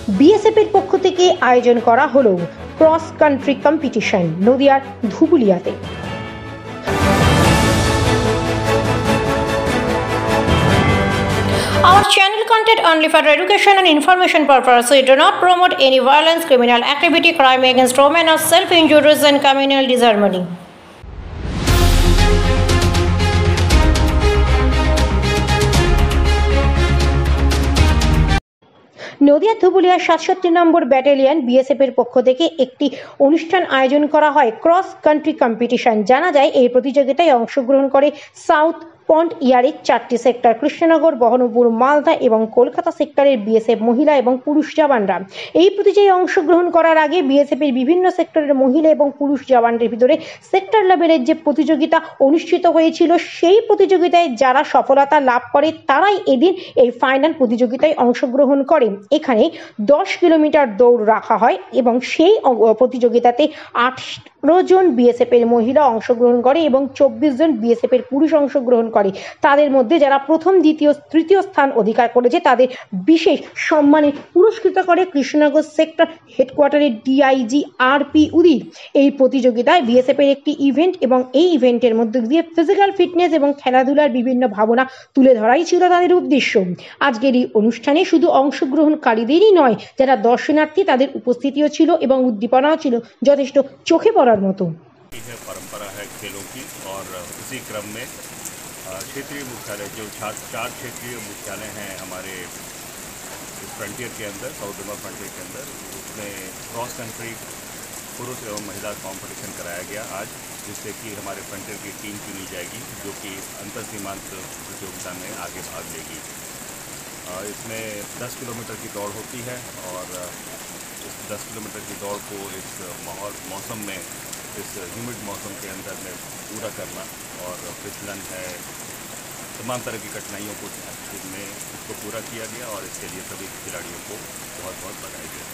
BSF এর পক্ষ থেকে আয়োজন করা হলো ক্রস কান্ট্রি কম্পিটিশন নদিয়ার ধুবুলিয়াতে। Our channel content only for education and information purposes. We do not promote any violence, criminal activity, crime against women, or self-injuries and communal disharmony. Nadia Dhubulia ৬৭ number battalion BSF এর পক্ষ থেকে একটি অনুষ্ঠান আয়োজন করা হয় cross country competition. জানা যায় এই প্রতিযোগিতায় অংশগ্রহণ করে সাউথ পন্ট ইয়ারের 4টি সেক্টর, কৃষ্ণনগর, বহরমপুর, মালদা এবং কলকাতা সেক্টরের বিএসএফ মহিলা এবং পুরুষ জওয়ানরা। এই প্রতিযোগিতায় অংশগ্রহণ করার আগে বিএসএফ এর বিভিন্ন সেক্টরের মহিলা এবং পুরুষ জওয়ানদের ভিতরে সেক্টর লেভেলের যে প্রতিযোগিতা অনুষ্ঠিত হয়েছিল, সেই প্রতিযোগিতায় যারা সফলতা লাভ করে তারাই এদিন এই ফাইনাল প্রতিযোগিতায় অংশগ্রহণ করে। এখানে 10 কিলোমিটার দৌড় রাখা হয় এবং সেই প্রতিযোগিতাতে 18 জন বিএসএফ এর মহিলা অংশগ্রহণ করে এবং 24 জন বিএসএফ এর পুরুষ অংশগ্রহণ করে। তাদের মধ্যে যারা প্রথম, দ্বিতীয়, তৃতীয় স্থান অধিকার করেছে তাদের বিশেষ সম্মানে পুরস্কৃত করে কৃষ্ণনগর সেক্টর হেডকোয়ার্টারের ডিআইজি আরপি উদিত। এই প্রতিযোগিতায় বিএসএফ এর একটি ইভেন্ট এবং এই ইভেন্টের মধ্যে দিয়ে ফিজিক্যাল ফিটনেস এবং খেলাধুলার বিভিন্ন ভাবনা তুলে ধরাই ছিল তাদের উদ্দেশ্য। আজকের এই অনুষ্ঠানে শুধু অংশগ্রহণকারীদেরই নয়, যারা দর্শনার্থী তাদের উপস্থিতিও ছিল এবং উদ্দীপনাও ছিল যথেষ্ট চোখে পড়ার মতো। परंपरा है खेलों की और इसी क्रम में क्षेत्रीय मुख्यालय जो 4 क्षेत्रीय मुख्यालय हैं हमारे इस फ्रंटियर के अंदर, साउथ बंगाल फ्रंटियर के अंदर, उसमें क्रॉस कंट्री पुरुष एवं महिला कंपटीशन कराया गया आज, जिससे कि हमारे फ्रंटियर की टीम चुनी जाएगी जो कि अंतर सीमांत प्रतियोगिता में आगे भाग लेगी। इसमें 10 किलोमीटर की दौड़ होती है और इस 10 किलोमीटर की दौड़ को इस मौसम में, इस ह्यूमिड मौसम के अंदर में पूरा करना और फिसलन है, तमाम तरह की कठिनाइयों को इसमें इसको पूरा किया गया और इसके लिए सभी खिलाड़ियों को बहुत बहुत बधाई दें।